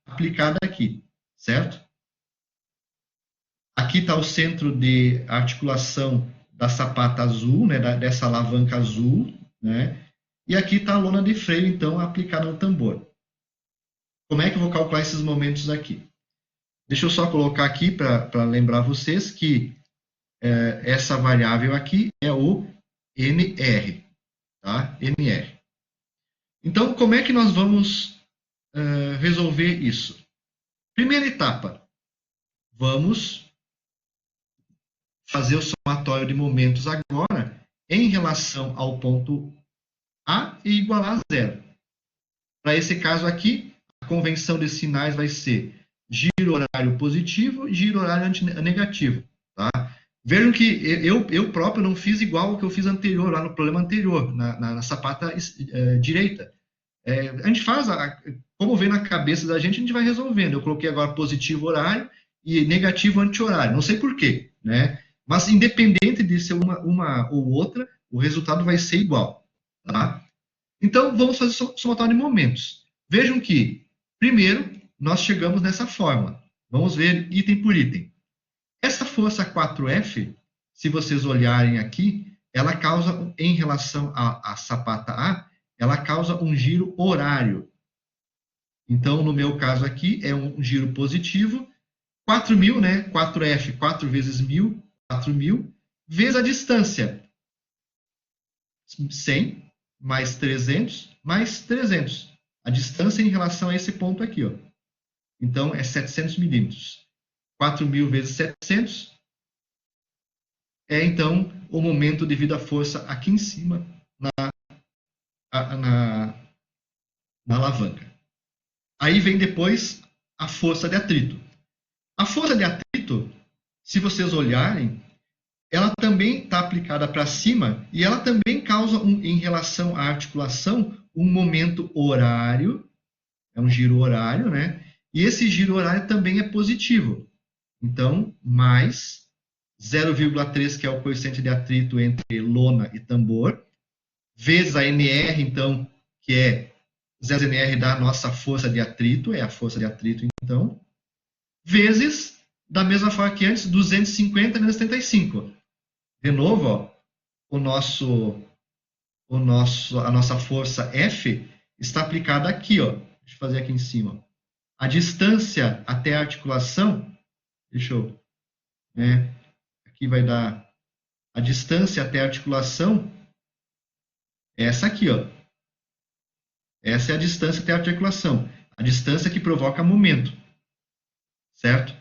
aplicada aqui, certo? Aqui está o centro de articulação da sapata azul, né, dessa alavanca azul, né? E aqui está a lona de freio, então, aplicada no tambor. Como é que eu vou calcular esses momentos aqui? Deixa eu só colocar aqui para lembrar vocês que essa variável aqui é o NR, tá? NR. Então, como é que nós vamos resolver isso? Primeira etapa, vamos fazer o somatório de momentos agora em relação ao ponto A e igualar a zero. Para esse caso aqui, a convenção de sinais vai ser giro horário positivo e giro horário negativo. Tá? Vejam que eu próprio não fiz igual ao que eu fiz anterior, lá no problema anterior, na sapata direita. A gente faz, como vem na cabeça da gente, a gente vai resolvendo. Eu coloquei agora positivo horário e negativo anti-horário. Não sei porquê, né? Mas independente de ser uma ou outra, o resultado vai ser igual. Tá? Então, vamos fazer somatório de momentos. Vejam que, primeiro, nós chegamos nessa forma. Vamos ver item por item. Essa força 4F, se vocês olharem aqui, ela causa, em relação à sapata A, ela causa um giro horário. Então, no meu caso aqui, é um giro positivo. 4.000, né? 4F, 4 vezes 1.000, 4.000, vezes a distância. 100 mais 300 mais 300. A distância em relação a esse ponto aqui, ó. Então, é 700 milímetros. 4.000 vezes 700 é, então, o momento devido à força aqui em cima na alavanca. Aí vem depois a força de atrito. A força de atrito, se vocês olharem, ela também está aplicada para cima e ela também causa, em relação à articulação, um momento horário, é um giro horário, né? E esse giro horário também é positivo. Então, mais 0,3, que é o coeficiente de atrito entre lona e tambor, vezes a NR, então, que é 0NR da nossa força de atrito, é a força de atrito, então, vezes, da mesma forma que antes, 250 menos 75. De novo, ó, a nossa força F está aplicada aqui, ó. Deixa eu fazer aqui em cima. A distância até a articulação, deixa eu, né, aqui vai dar a distância até a articulação, é essa aqui, ó. Essa é a distância até a articulação, a distância que provoca momento, certo?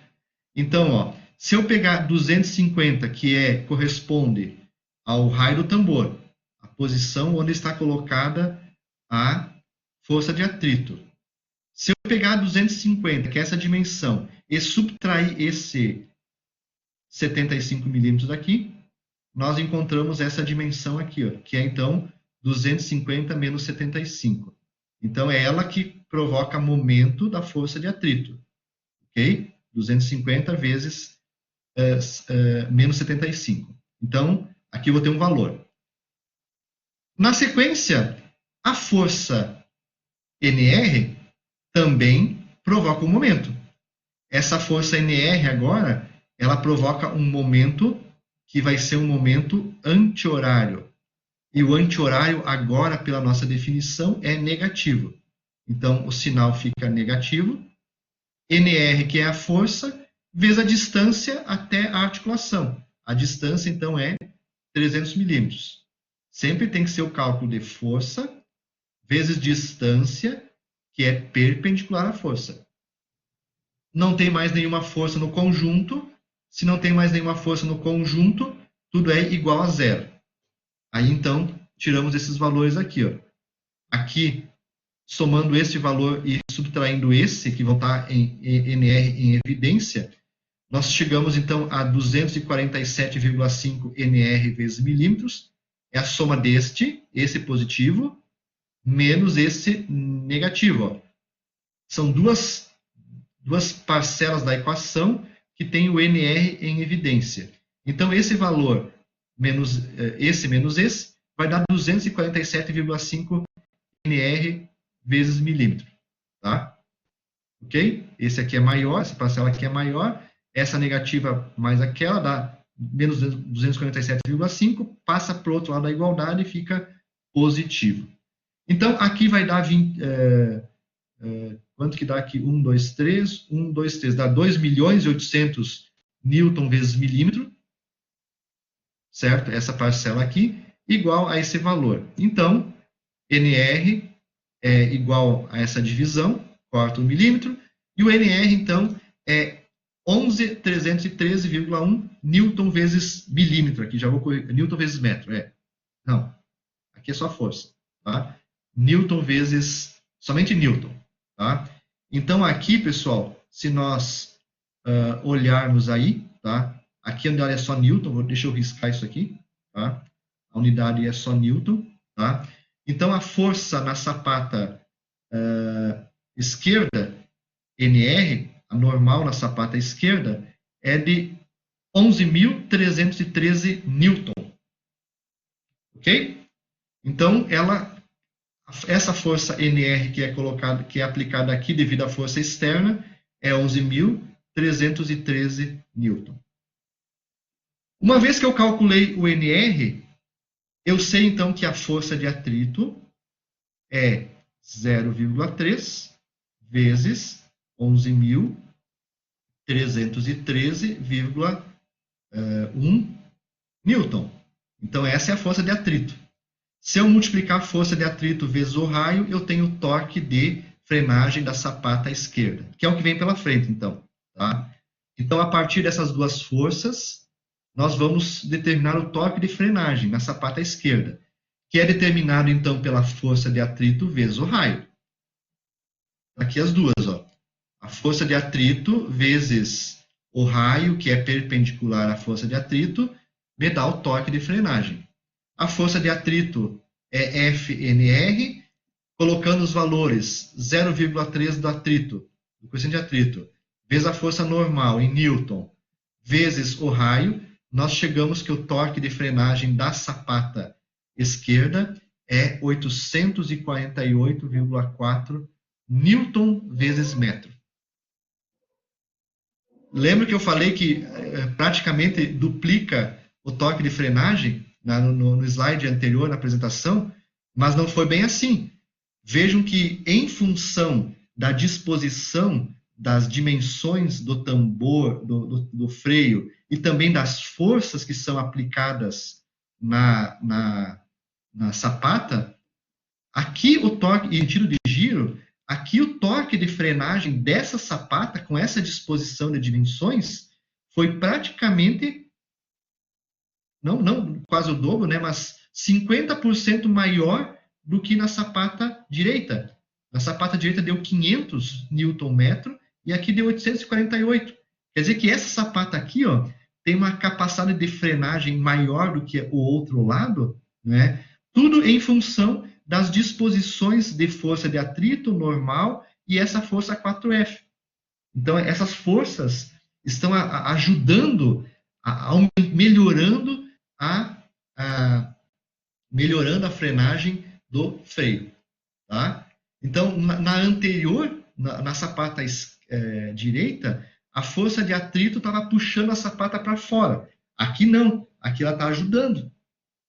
Então, ó, se eu pegar 250, que corresponde ao raio do tambor, a posição onde está colocada a força de atrito. Se eu pegar 250, que é essa dimensão, e subtrair esse 75 milímetros daqui, nós encontramos essa dimensão aqui, ó, que é então 250 menos 75. Então, é ela que provoca momento da força de atrito, ok? 250 vezes menos 75. Então, aqui eu vou ter um valor. Na sequência, a força NR também provoca um momento. Essa força NR agora, ela provoca um momento que vai ser um momento anti-horário. E o anti-horário agora, pela nossa definição, é negativo. Então, o sinal fica negativo. NR, que é a força, vezes a distância até a articulação. A distância, então, é 300 milímetros. Sempre tem que ser o cálculo de força vezes distância, que é perpendicular à força. Não tem mais nenhuma força no conjunto. Se não tem mais nenhuma força no conjunto, tudo é igual a zero. Aí, então, tiramos esses valores aqui, ó. Aqui, somando esse valor e subtraindo esse, que vão estar em NR em evidência, nós chegamos, então, a 247,5 NR vezes milímetros. É a soma deste, esse positivo, menos esse negativo, ó. São duas parcelas da equação que tem o NR em evidência. Então, esse valor menos esse, vai dar 247,5 NR vezes milímetro. Tá? Ok? Esse aqui é maior, essa parcela aqui é maior. Essa negativa mais aquela dá menos 247,5, passa para o outro lado da igualdade e fica positivo. Então, aqui vai dar 20... quanto que dá aqui? 1, 2, 3. 1, 2, 3. Dá 2.800.000 newton vezes milímetro. Certo? Essa parcela aqui, igual a esse valor. Então, NR é igual a essa divisão, corta 1 milímetro, e o NR, então, é 11.313,1 newton vezes milímetro. Aqui já vou corrigir, newton vezes metro. Não, aqui é só força. Tá? Newton vezes, somente newton. Tá? Então, aqui, pessoal, se nós olharmos aí, tá? Aqui a unidade é só newton, deixa eu riscar isso aqui, tá? A unidade é só newton, tá? Então, a força na sapata esquerda, NR, a normal na sapata esquerda, é de 11.313 newton. Ok? Então, essa força NR que é aplicada aqui devido à força externa é 11.313 newton. Uma vez que eu calculei o NR, eu sei então que a força de atrito é 0,3 vezes 11.313,1 newton. Então, essa é a força de atrito. Se eu multiplicar a força de atrito vezes o raio, eu tenho o torque de frenagem da sapata esquerda, que é o que vem pela frente, então. Tá? Então, a partir dessas duas forças, nós vamos determinar o torque de frenagem na sapata esquerda, que é determinado, então, pela força de atrito vezes o raio. Aqui as duas, ó. A força de atrito vezes o raio, que é perpendicular à força de atrito, me dá o torque de frenagem. A força de atrito é FNR, colocando os valores 0,3 do atrito, do coeficiente de atrito, vezes a força normal em Newton, vezes o raio, nós chegamos que o torque de frenagem da sapata esquerda é 848,4 Newton vezes metro. Lembra que eu falei que praticamente duplica o torque de frenagem no slide anterior, na apresentação, mas não foi bem assim. Vejam que, em função da disposição das dimensões do tambor, do freio, e também das forças que são aplicadas na sapata, aqui o torque, em tiro de giro, aqui o torque de frenagem dessa sapata, com essa disposição de dimensões, foi praticamente, não quase o dobro, né, mas 50% maior do que na sapata direita. Na sapata direita deu 500 Nm e aqui deu 848. Quer dizer que essa sapata aqui, ó, tem uma capacidade de frenagem maior do que o outro lado, né? Tudo em função das disposições de força de atrito normal e essa força 4F. Então, essas forças estão ajudando, melhorando a frenagem do freio. Tá? Então, na anterior, na sapata direita, a força de atrito estava puxando a sapata para fora. Aqui não, aqui ela está ajudando.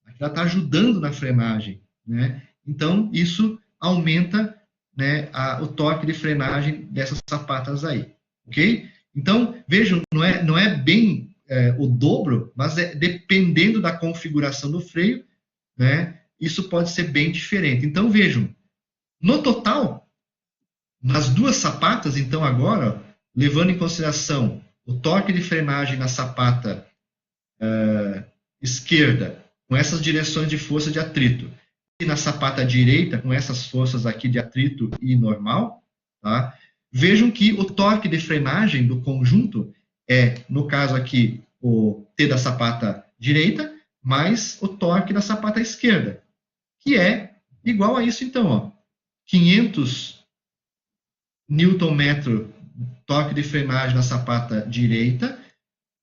Aqui ela está ajudando na frenagem. Né? Então, isso aumenta, né, o torque de frenagem dessas sapatas aí. Ok? Então, vejam, não é bem o dobro, mas dependendo da configuração do freio, né, isso pode ser bem diferente. Então, vejam, no total, nas duas sapatas, então agora, levando em consideração o torque de frenagem na sapata esquerda, com essas direções de força de atrito, e na sapata direita, com essas forças aqui de atrito e normal, tá? Vejam que o torque de frenagem do conjunto é, no caso aqui, o T da sapata direita, mais o torque da sapata esquerda, que é igual a isso, então, ó, 500 Nm torque de frenagem na sapata direita,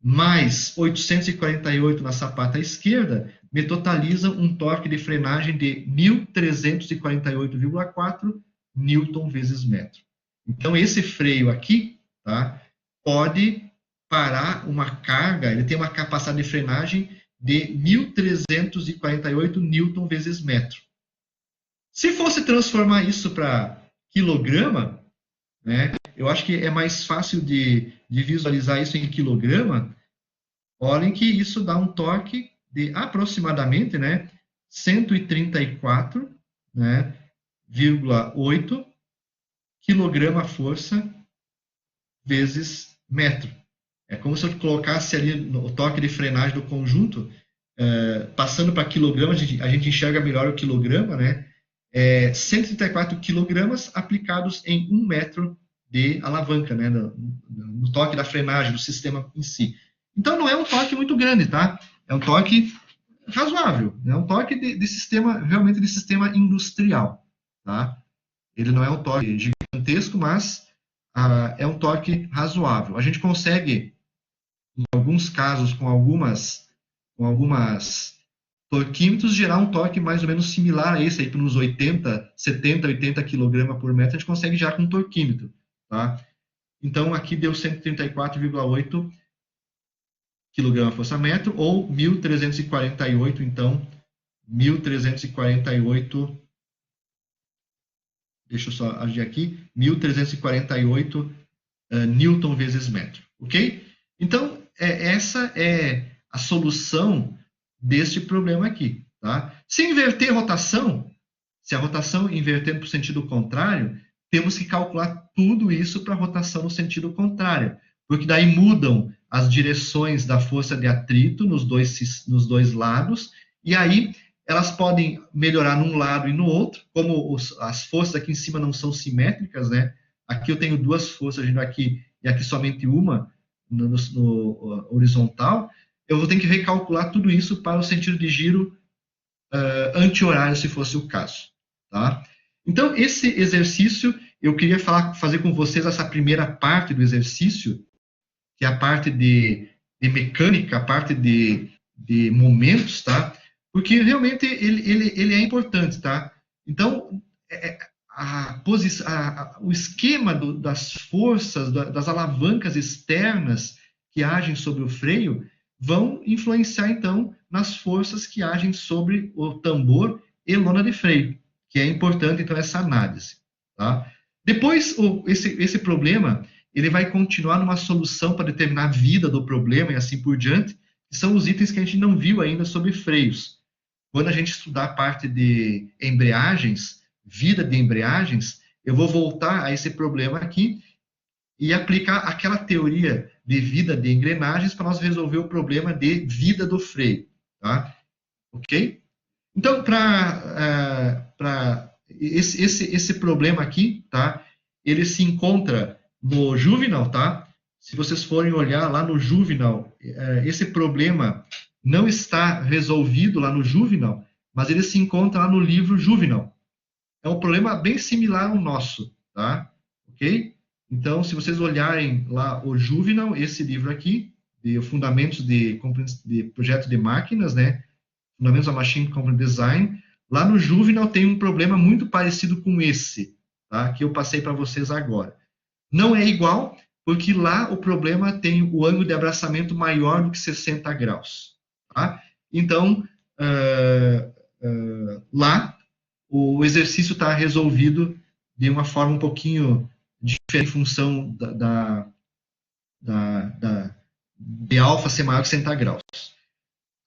mais 848 na sapata esquerda, me totaliza um torque de frenagem de 1.348,4 Newton vezes metro. Então, esse freio aqui, tá, pode parar uma carga, ele tem uma capacidade de frenagem de 1.348 Newton vezes metro. Se fosse transformar isso para quilograma, né, eu acho que é mais fácil de visualizar isso em quilograma. Olhem que isso dá um torque de aproximadamente, né, 134,8 kgf vezes metro. É como se eu colocasse ali o torque de frenagem do conjunto, passando para quilograma, a gente enxerga melhor o quilograma, né? 134 quilogramas aplicados em 1 metro de alavanca, né? No torque da frenagem, do sistema em si. Então, não é um torque muito grande, tá? É um torque razoável. É um torque de sistema, realmente de sistema industrial, tá? Ele não é um torque gigantesco, mas é um torque razoável. A gente consegue, em alguns casos, com algumas torquímetros, gerar um torque mais ou menos similar a esse, aí, para uns 70, 80 kg por metro, a gente consegue já com um torquímetro, tá? Então, aqui deu 134,8 kgf/metro, ou 1.348, então, 1.348, deixa eu só agir aqui, 1.348 Newton vezes metro, ok? Então, essa é a solução deste problema aqui, tá? Se inverter a rotação, se a rotação invertendo para o sentido contrário, temos que calcular tudo isso para rotação no sentido contrário, porque daí mudam as direções da força de atrito nos dois lados, e aí elas podem melhorar num lado e no outro, como as forças aqui em cima não são simétricas, né? Aqui eu tenho duas forças agindo aqui e aqui somente uma no horizontal, eu vou ter que recalcular tudo isso para o sentido de giro anti-horário, se fosse o caso. Tá? Então, esse exercício, eu queria fazer com vocês essa primeira parte do exercício, que é a parte de mecânica, a parte de momentos, tá? Porque realmente ele é importante, tá? Então, o esquema das forças, das alavancas externas que agem sobre o freio, vão influenciar, então, nas forças que agem sobre o tambor e lona de freio, que é importante, então, essa análise. Tá? Depois, esse problema, ele vai continuar numa solução para determinar a vida do problema e assim por diante, que são os itens que a gente não viu ainda sobre freios. Quando a gente estudar a parte de embreagens, vida de embreagens, eu vou voltar a esse problema aqui e aplicar aquela teoria de vida de engrenagens para nós resolver o problema de vida do freio, tá? Ok? Então, para esse problema aqui, tá? Ele se encontra no Juvenal, tá? Se vocês forem olhar lá no Juvenal, esse problema não está resolvido lá no Juvenal, mas ele se encontra lá no livro Juvenal. É um problema bem similar ao nosso, tá? Ok? Então, se vocês olharem lá o Juvenal, esse livro aqui, de Fundamentos de Projeto de Máquinas, né? Fundamentos da Machine Component Design, lá no Juvenal tem um problema muito parecido com esse, tá? Que eu passei para vocês agora. Não é igual, porque lá o problema tem o ângulo de abraçamento maior do que 60 graus, tá? Então, lá o exercício está resolvido de uma forma um pouquinho diferente em função de alfa ser maior que 60 graus.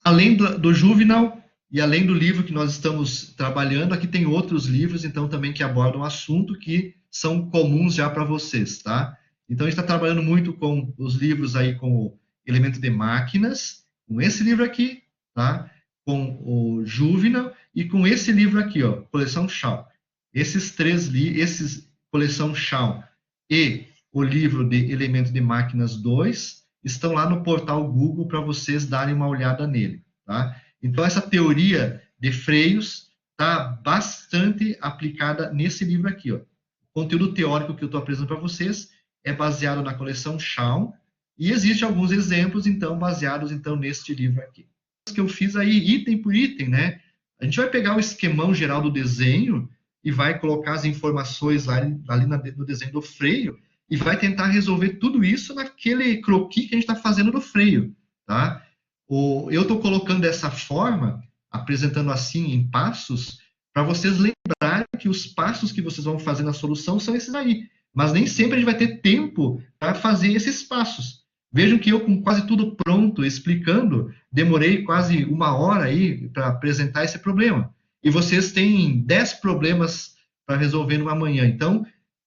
Além do Juvenal e além do livro que nós estamos trabalhando, aqui tem outros livros, então, também que abordam o assunto que são comuns já para vocês, tá? Então, a gente está trabalhando muito com os livros aí, com o Elemento de Máquinas, com esse livro aqui, tá? Com o Juvenal e com esse livro aqui, ó, Coleção Shaw. Esses três livros, Coleção Shaw e o livro de Elemento de Máquinas 2, estão lá no portal Google para vocês darem uma olhada nele, tá? Então, essa teoria de freios está bastante aplicada nesse livro aqui, ó. O conteúdo teórico que eu estou apresentando para vocês é baseado na coleção Shaw e existem alguns exemplos, então, baseados, então, neste livro aqui. Que eu fiz aí, item por item, né? A gente vai pegar o esquemão geral do desenho e vai colocar as informações ali no desenho do freio e vai tentar resolver tudo isso naquele croquis que a gente está fazendo do freio, tá? Eu estou colocando dessa forma, apresentando assim em passos, para vocês lembrarem que os passos que vocês vão fazer na solução são esses aí. Mas nem sempre a gente vai ter tempo para fazer esses passos. Vejam que eu, com quase tudo pronto, explicando, demorei quase 1 hora aí para apresentar esse problema. E vocês têm 10 problemas para resolver numa manhã. Então,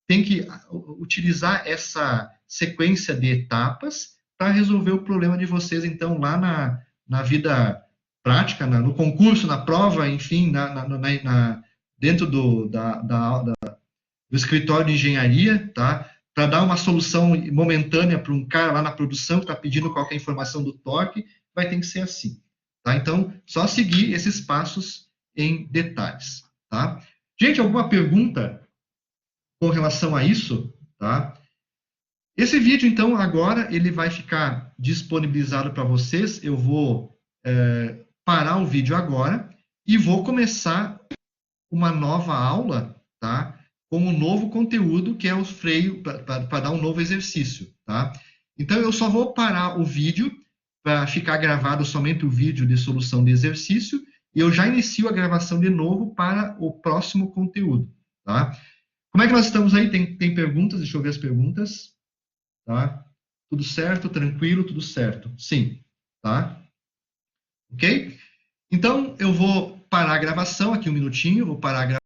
tem que utilizar essa sequência de etapas para resolver o problema de vocês, então, lá na vida prática, no concurso, na prova, enfim, dentro do escritório de engenharia, tá? Para dar uma solução momentânea para um cara lá na produção que está pedindo qualquer informação do torque, vai ter que ser assim, tá? Então, só seguir esses passos em detalhes, tá? Gente, alguma pergunta com relação a isso, tá? Esse vídeo, então, agora, ele vai ficar disponibilizado para vocês. Eu vou parar o vídeo agora e vou começar uma nova aula, tá? Com um novo conteúdo, que é o freio, para dar um novo exercício, tá? Então, eu só vou parar o vídeo para ficar gravado somente o vídeo de solução de exercício e eu já inicio a gravação de novo para o próximo conteúdo, tá? Como é que nós estamos aí? Tem perguntas? Deixa eu ver as perguntas. Tá? Tudo certo? Tranquilo? Tudo certo? Sim. Tá? Ok? Então, eu vou parar a gravação aqui um minutinho. Vou parar a gravação.